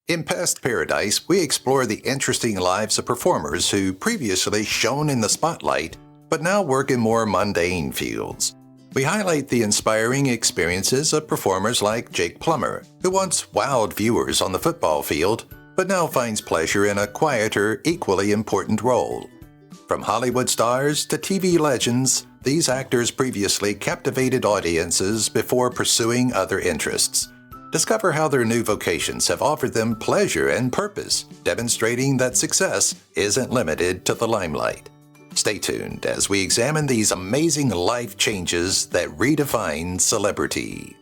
In Past Paradise, we explore the interesting lives of performers who previously shone in the spotlight but now work in more mundane fields. We highlight the inspiring experiences of performers like Jake Plummer, who once wowed viewers on the football field but now finds pleasure in a quieter, equally important role. From Hollywood stars to TV legends, these actors previously captivated audiences before pursuing other interests. Discover how their new vocations have offered them pleasure and purpose, demonstrating that success isn't limited to the limelight. Stay tuned as we examine these amazing life changes that redefine celebrity.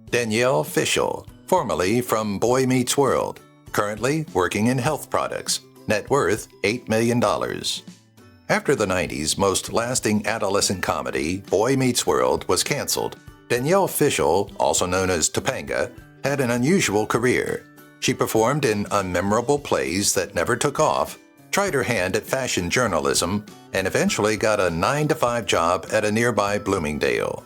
Danielle Fishel, formerly from Boy Meets World, currently working in health products, net worth $8 million. After the 90s' most lasting adolescent comedy, Boy Meets World, was canceled, Danielle Fishel, also known as Topanga, had an unusual career. She performed in unmemorable plays that never took off, tried her hand at fashion journalism, and eventually got a 9-to-5 job at a nearby Bloomingdale.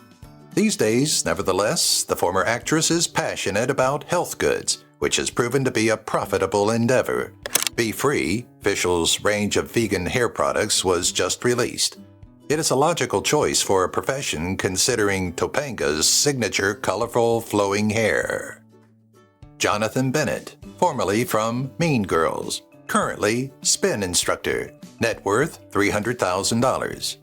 These days, nevertheless, the former actress is passionate about health goods, which has proven to be a profitable endeavor. Be Free, Fishel's range of vegan hair products, was just released. It is a logical choice for a profession considering Topanga's signature colorful flowing hair. Jonathan Bennett, formerly from Mean Girls, currently spin instructor, net worth $300,000.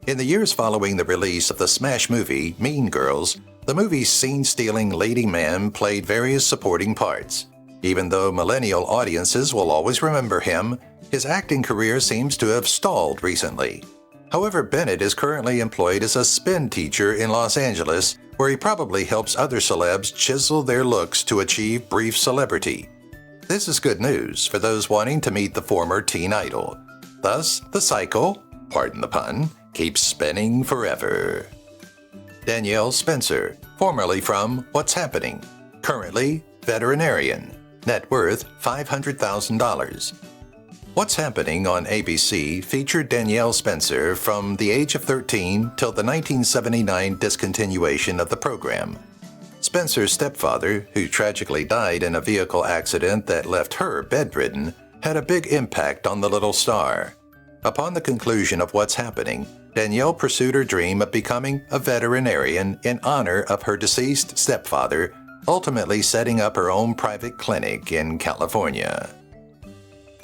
In the years following the release of the smash movie Mean Girls, the movie's scene-stealing leading man played various supporting parts. Even though millennial audiences will always remember him, his acting career seems to have stalled recently. However, Bennett is currently employed as a spin teacher in Los Angeles, where he probably helps other celebs chisel their looks to achieve brief celebrity. This is good news for those wanting to meet the former teen idol. Thus, the cycle, pardon the pun, keeps spinning forever. Danielle Spencer, formerly from What's Happening, currently veterinarian, net worth $500,000. What's Happening on ABC featured Danielle Spencer from the age of 13 till the 1979 discontinuation of the program. Spencer's stepfather, who tragically died in a vehicle accident that left her bedridden, had a big impact on the little star. Upon the conclusion of What's Happening, Danielle pursued her dream of becoming a veterinarian in honor of her deceased stepfather, ultimately setting up her own private clinic in California.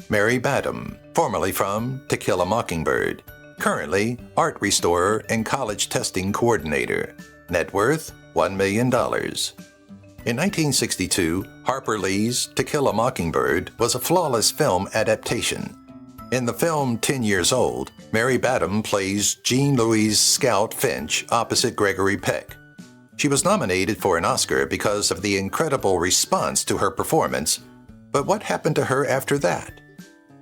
Mary Badham, formerly from To Kill a Mockingbird, currently art restorer and college testing coordinator, net worth $1 million. In 1962, Harper Lee's To Kill a Mockingbird was a flawless film adaptation. In the film 10 Years Old, Mary Badham plays Jean Louise Scout Finch opposite Gregory Peck. She was nominated for an Oscar because of the incredible response to her performance, but what happened to her after that?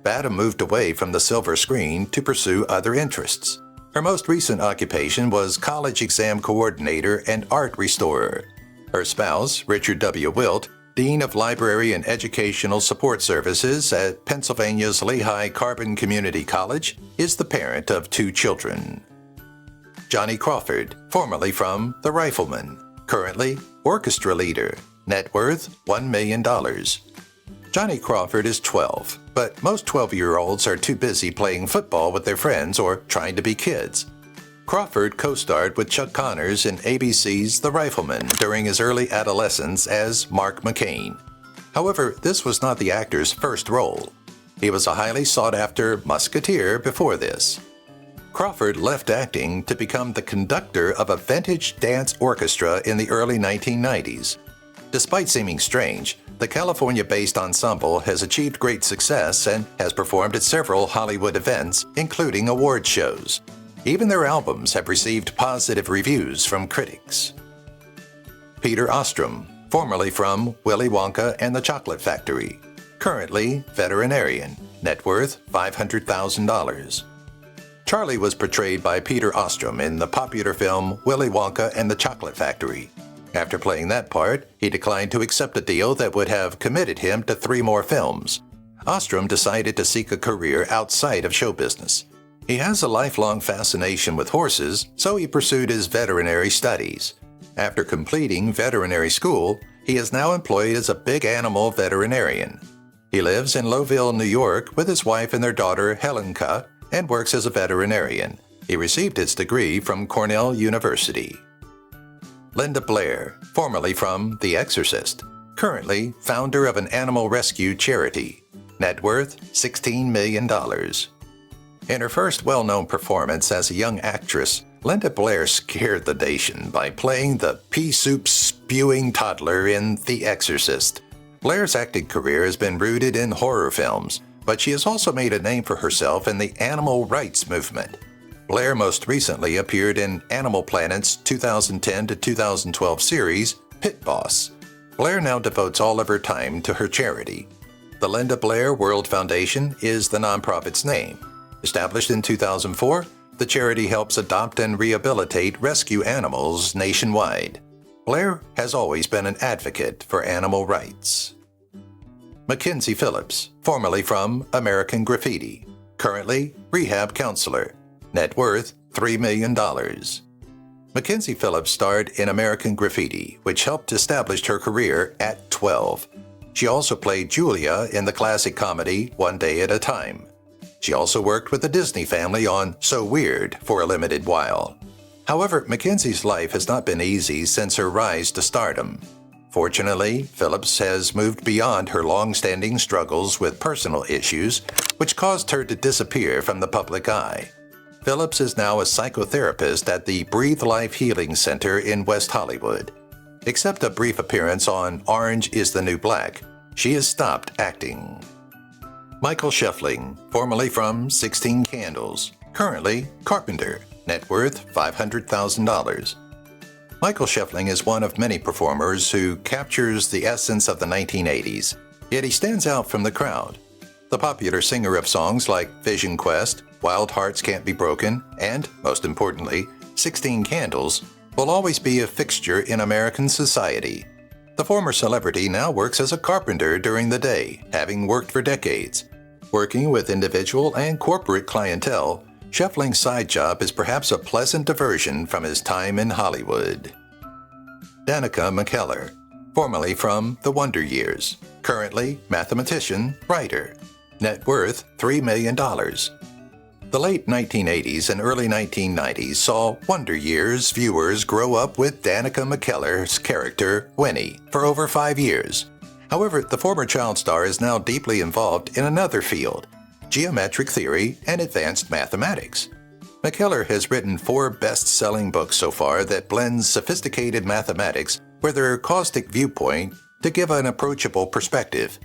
Badham moved away from the silver screen to pursue other interests. Her most recent occupation was college exam coordinator and art restorer. Her spouse, Richard W. Wilt, Dean of Library and Educational Support Services at Pennsylvania's Lehigh Carbon Community College, is the parent of 2 children. Johnny Crawford, formerly from The Rifleman, currently orchestra leader, net worth $1 million. Johnny Crawford is 12, but most 12-year-olds are too busy playing football with their friends or trying to be kids. Crawford co-starred with Chuck Connors in ABC's The Rifleman during his early adolescence as Mark McCain. However, this was not the actor's first role. He was a highly sought-after musketeer before this. Crawford left acting to become the conductor of a vintage dance orchestra in the early 1990s. Despite seeming strange, the California-based ensemble has achieved great success and has performed at several Hollywood events, including award shows. Even their albums have received positive reviews from critics. Peter Ostrom, formerly from Willy Wonka and the Chocolate Factory, currently veterinarian, net worth $500,000. Charlie was portrayed by Peter Ostrom in the popular film Willy Wonka and the Chocolate Factory. After playing that part, he declined to accept a deal that would have committed him to 3 more films. Ostrom decided to seek a career outside of show business. He has a lifelong fascination with horses, so he pursued his veterinary studies. After completing veterinary school, He is now employed as a big animal veterinarian. He lives in Lowville, New York with his wife and their daughter Helenka and works as a veterinarian. He received his degree from Cornell University. Linda Blair, formerly from The Exorcist, currently founder of an animal rescue charity. Net worth $16 million. In her first well-known performance as a young actress, Linda Blair scared the nation by playing the pea-soup-spewing toddler in The Exorcist. Blair's acting career has been rooted in horror films, but she has also made a name for herself in the animal rights movement. Blair most recently appeared in Animal Planet's 2010 to 2012 series, Pit Boss. Blair now devotes all of her time to her charity. The Linda Blair World Foundation is the nonprofit's name. Established in 2004, the charity helps adopt and rehabilitate rescue animals nationwide. Blair has always been an advocate for animal rights. Mackenzie Phillips, formerly from American Graffiti, currently rehab counselor. Net worth $3 million. Mackenzie Phillips starred in American Graffiti, which helped establish her career at 12. She also played Julia in the classic comedy One Day at a Time. She also worked with the Disney family on So Weird for a limited while. However, Mackenzie's life has not been easy since her rise to stardom. Fortunately, Phillips has moved beyond her long-standing struggles with personal issues, which caused her to disappear from the public eye. Phillips is now a psychotherapist at the Breathe Life Healing Center in West Hollywood. Except a brief appearance on Orange is the New Black, she has stopped acting. Michael Scheffling, formerly from 16 Candles, currently carpenter, net worth $500,000. Michael Scheffling is one of many performers who captures the essence of the 1980s, yet he stands out from the crowd. The popular singer of songs like Vision Quest, Wild Hearts Can't Be Broken, and, most importantly, 16 Candles, will always be a fixture in American society. The former celebrity now works as a carpenter during the day, having worked for decades. Working with individual and corporate clientele, Scheffling's side job is perhaps a pleasant diversion from his time in Hollywood. Danica McKellar, formerly from The Wonder Years, currently mathematician, writer. Net worth $3 million. The late 1980s and early 1990s saw Wonder Years viewers grow up with Danica McKellar's character, Winnie, for over 5 years. However, the former child star is now deeply involved in another field, geometric theory and advanced mathematics. McKellar has written 4 best-selling books so far that blend sophisticated mathematics with her caustic viewpoint to give an approachable perspective.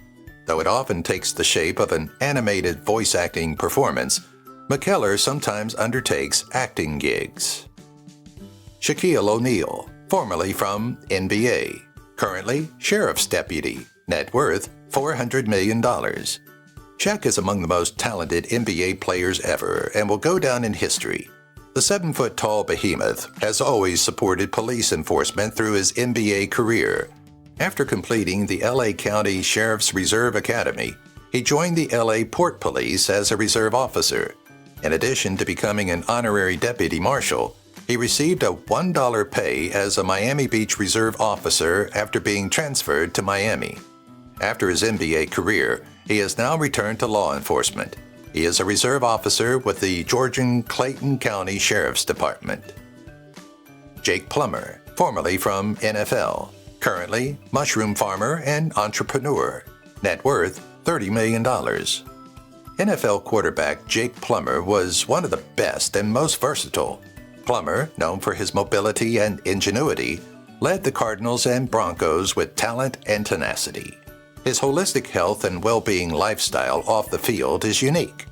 Though it often takes the shape of an animated voice-acting performance, McKellar sometimes undertakes acting gigs. Shaquille O'Neal, formerly from NBA, currently sheriff's deputy, net worth $400 million. Shaq is among the most talented NBA players ever and will go down in history. The 7-foot-tall behemoth has always supported police enforcement through his NBA career. After completing the LA County Sheriff's Reserve Academy, he joined the LA Port Police as a reserve officer. In addition to becoming an honorary deputy marshal, he received a $1 pay as a Miami Beach Reserve officer after being transferred to Miami. After his NBA career, he has now returned to law enforcement. He is a reserve officer with the Georgian Clayton County Sheriff's Department. Jake Plummer, formerly from NFL, currently mushroom farmer and entrepreneur, net worth $30 million. NFL quarterback Jake Plummer was one of the best and most versatile. Plummer, known for his mobility and ingenuity, led the Cardinals and Broncos with talent and tenacity. His holistic health and well-being lifestyle off the field is unique.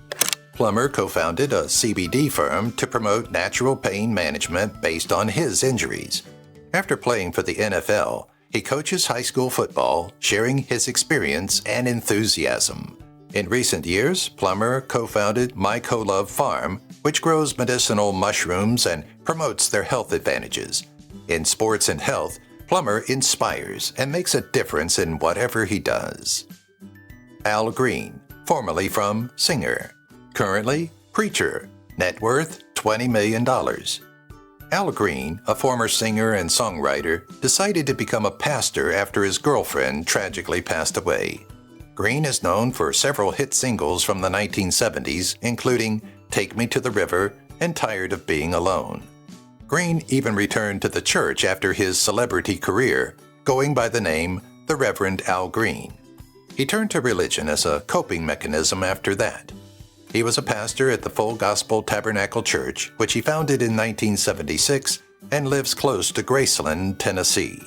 Plummer co-founded a CBD firm to promote natural pain management based on his injuries. After playing for the NFL, he coaches high school football, sharing his experience and enthusiasm. In recent years, Plummer co-founded My Co-Love Farm, which grows medicinal mushrooms and promotes their health advantages. In sports and health, Plummer inspires and makes a difference in whatever he does. Al Green, formerly from Singer, currently preacher, net worth $20 million. Al Green, a former singer and songwriter, decided to become a pastor after his girlfriend tragically passed away. Green is known for several hit singles from the 1970s, including Take Me to the River and Tired of Being Alone. Green even returned to the church after his celebrity career, going by the name the Reverend Al Green. He turned to religion as a coping mechanism after that. He was a pastor at the Full Gospel Tabernacle Church, which he founded in 1976, and lives close to Graceland, Tennessee.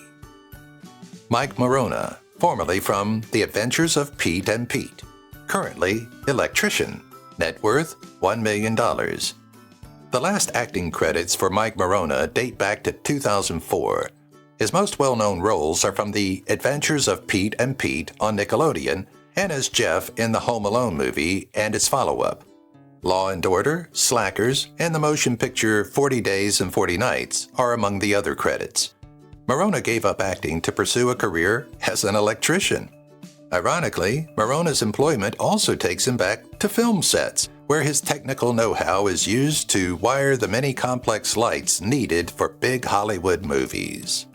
Mike Morona, formerly from The Adventures of Pete and Pete, currently electrician, net worth $1 million. The last acting credits for Mike Morona date back to 2004. His most well-known roles are from The Adventures of Pete and Pete on Nickelodeon and as Jeff in the Home Alone movie and its follow-up. Law and Order, Slackers, and the motion picture 40 Days and 40 Nights are among the other credits. Morona gave up acting to pursue a career as an electrician. Ironically, Morona's employment also takes him back to film sets, where his technical know-how is used to wire the many complex lights needed for big Hollywood movies.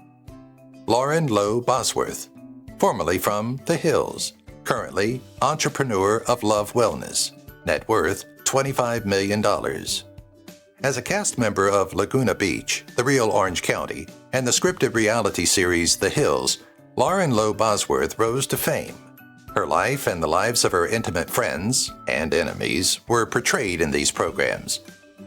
Lauren Lowe Bosworth, formerly from The Hills, currently entrepreneur of Love Wellness, net worth $25 million. As a cast member of Laguna Beach, The Real Orange County, and the scripted reality series The Hills, Lauren Lowe Bosworth rose to fame. Her life and the lives of her intimate friends and enemies were portrayed in these programs.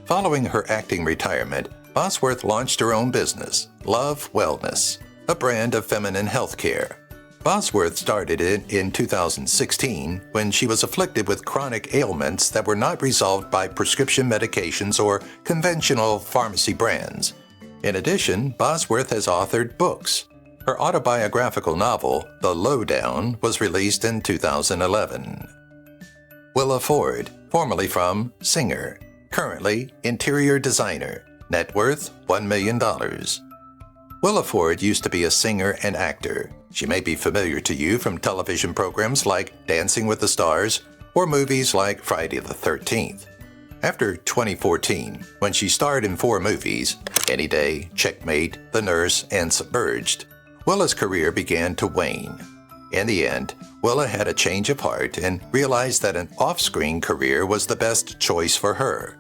Following her acting retirement, Bosworth launched her own business, Love Wellness, a brand of feminine health care. Bosworth started it in 2016 when she was afflicted with chronic ailments that were not resolved by prescription medications or conventional pharmacy brands. In addition, Bosworth has authored books. Her autobiographical novel, The Lowdown, was released in 2011. Willa Ford, formerly from Singer, currently interior designer, net worth $1 million. Willa Ford used to be a singer and actor. She may be familiar to you from television programs like Dancing with the Stars or movies like Friday the 13th. After 2014, when she starred in 4 movies, Any Day, Checkmate, The Nurse, and Submerged, Willa's career began to wane. In the end, Willa had a change of heart and realized that an off-screen career was the best choice for her.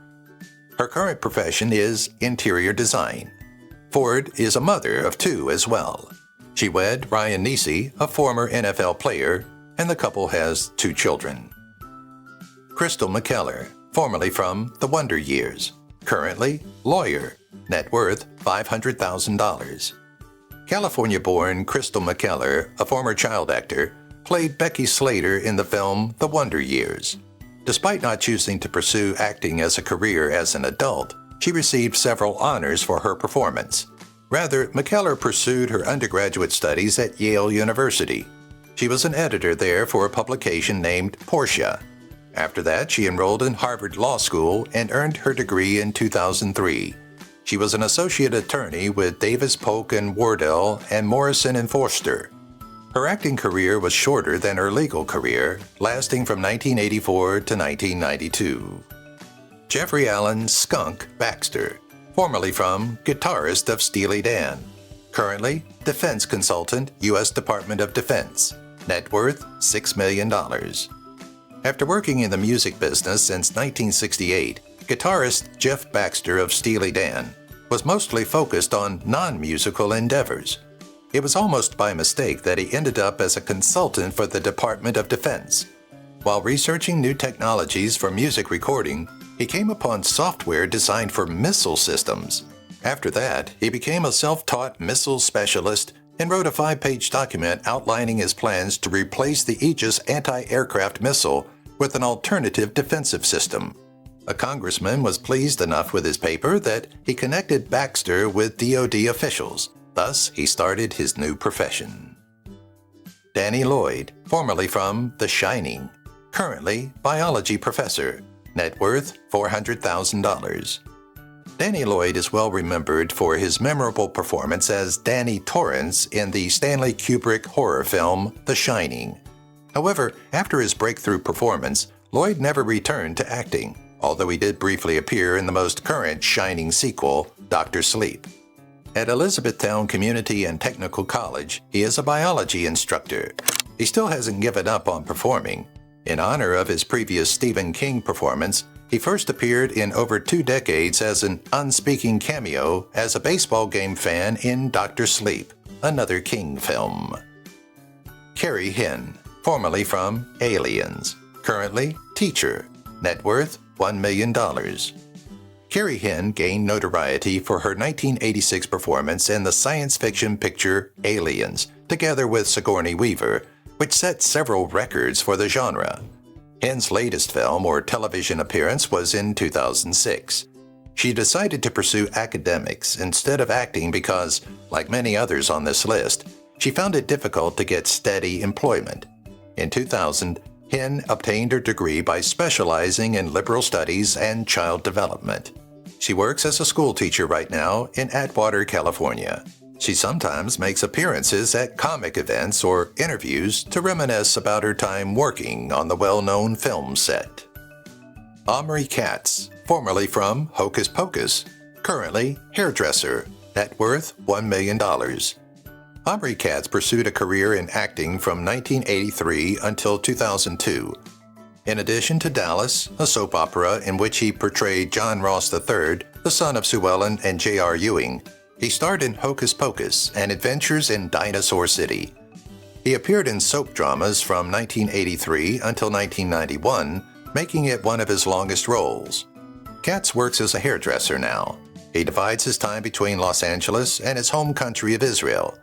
Her current profession is interior design. Ford is a mother of 2 as well. She wed Ryan Neesey, a former NFL player, and the couple has 2 children. Crystal McKellar, formerly from The Wonder Years, currently lawyer, net worth $500,000. California-born Crystal McKellar, a former child actor, played Becky Slater in the film The Wonder Years. Despite not choosing to pursue acting as a career as an adult, she received several honors for her performance. Rather, McKellar pursued her undergraduate studies at Yale University. She was an editor there for a publication named Portia. After that, she enrolled in Harvard Law School and earned her degree in 2003. She was an associate attorney with Davis Polk and Wardell and Morrison and Forster. Her acting career was shorter than her legal career, lasting from 1984 to 1992. Jeffrey Allen "Skunk" Baxter, formerly from guitarist of Steely Dan, currently defense consultant, U.S. Department of Defense, net worth $6 million. After working in the music business since 1968, guitarist Jeff Baxter of Steely Dan was mostly focused on non-musical endeavors. It was almost by mistake that he ended up as a consultant for the Department of Defense. While researching new technologies for music recording, he came upon software designed for missile systems. After that, he became a self-taught missile specialist and wrote a 5-page document outlining his plans to replace the Aegis anti-aircraft missile with an alternative defensive system. A congressman was pleased enough with his paper that he connected Baxter with DoD officials. Thus, he started his new profession. Danny Lloyd, formerly from The Shining, currently biology professor, net worth $400,000. Danny Lloyd is well remembered for his memorable performance as Danny Torrance in the Stanley Kubrick horror film The Shining. However, after his breakthrough performance, Lloyd never returned to acting, although he did briefly appear in the most current Shining sequel, Dr. Sleep. At Elizabethtown Community and Technical College, he is a biology instructor. He still hasn't given up on performing. In honor of his previous Stephen King performance, he first appeared in over 2 decades as an unspeaking cameo as a baseball game fan in Dr. Sleep, another King film. Carrie Henn, formerly from Aliens, currently teacher, net worth $1 million. Carrie Henn gained notoriety for her 1986 performance in the science fiction picture Aliens, together with Sigourney Weaver, which set several records for the genre. Henn's latest film or television appearance was in 2006. She decided to pursue academics instead of acting because, like many others on this list, she found it difficult to get steady employment. In 2000, Henn obtained her degree by specializing in liberal studies and child development. She works as a school teacher right now in Atwater, California. She sometimes makes appearances at comic events or interviews to reminisce about her time working on the well-known film set. Omri Katz, formerly from Hocus Pocus, currently hairdresser, net worth $1 million. Omri Katz pursued a career in acting from 1983 until 2002. In addition to Dallas, a soap opera in which he portrayed John Ross III, the son of Sue Ellen and J.R. Ewing, he starred in Hocus Pocus and Adventures in Dinosaur City. He appeared in soap dramas from 1983 until 1991, making it one of his longest roles. Katz works as a hairdresser now. He divides his time between Los Angeles and his home country of Israel.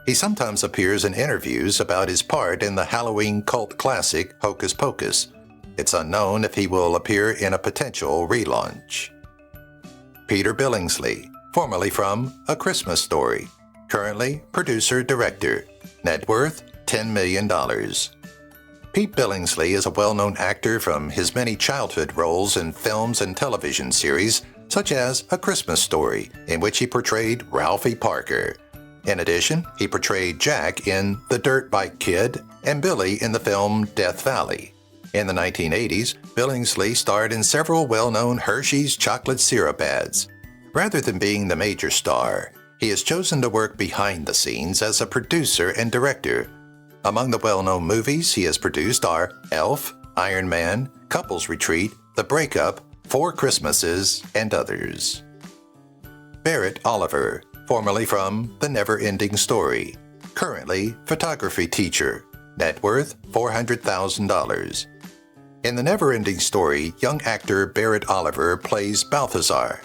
He sometimes appears in interviews about his part in the Halloween cult classic Hocus Pocus. It's unknown if he will appear in a potential relaunch. Peter Billingsley, formerly from A Christmas Story, currently producer-director, net worth $10 million. Pete Billingsley is a well-known actor from his many childhood roles in films and television series, such as A Christmas Story, in which he portrayed Ralphie Parker. In addition, he portrayed Jack in The Dirt Bike Kid and Billy in the film Death Valley. In the 1980s, Billingsley starred in several well-known Hershey's chocolate syrup ads. Rather than being the major star, he has chosen to work behind the scenes as a producer and director. Among the well-known movies he has produced are Elf, Iron Man, Couples Retreat, The Breakup, 4 Christmases, and others. Barrett Oliver, formerly from The Never-Ending Story, currently photography teacher, net worth $400,000. In The Never-Ending Story, young actor Barrett Oliver plays Balthazar.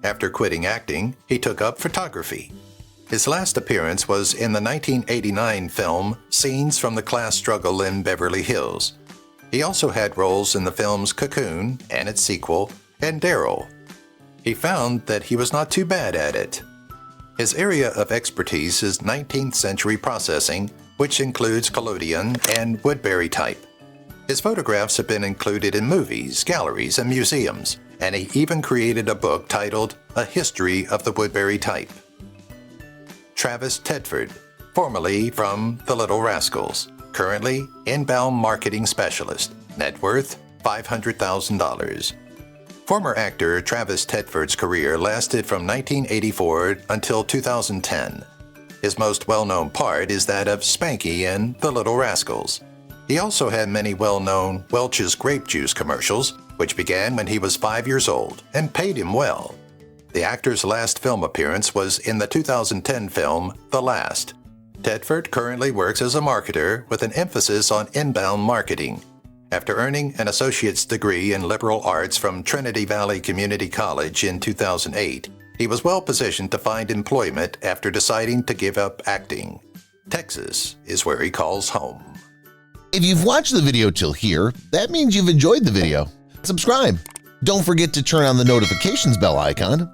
After quitting acting, he took up photography. His last appearance was in the 1989 film Scenes from the Class Struggle in Beverly Hills. He also had roles in the films Cocoon and its sequel, and Daryl. He found that he was not too bad at it. His area of expertise is 19th century processing, which includes collodion and Woodbury type. His photographs have been included in movies, galleries, and museums, and he even created a book titled A History of the Woodbury Type. Travis Tedford, formerly from The Little Rascals, currently inbound marketing specialist, net worth $500,000. Former actor Travis Tedford's career lasted from 1984 until 2010. His most well-known part is that of Spanky in The Little Rascals. He also had many well-known Welch's grape juice commercials, which began when he was 5 years old and paid him well. The actor's last film appearance was in the 2010 film The Last. Tedford currently works as a marketer with an emphasis on inbound marketing. After earning an associate's degree in liberal arts from Trinity Valley Community College in 2008, he was well positioned to find employment after deciding to give up acting. Texas is where he calls home. If you've watched the video till here, that means you've enjoyed the video. Subscribe. Don't forget to turn on the notifications bell icon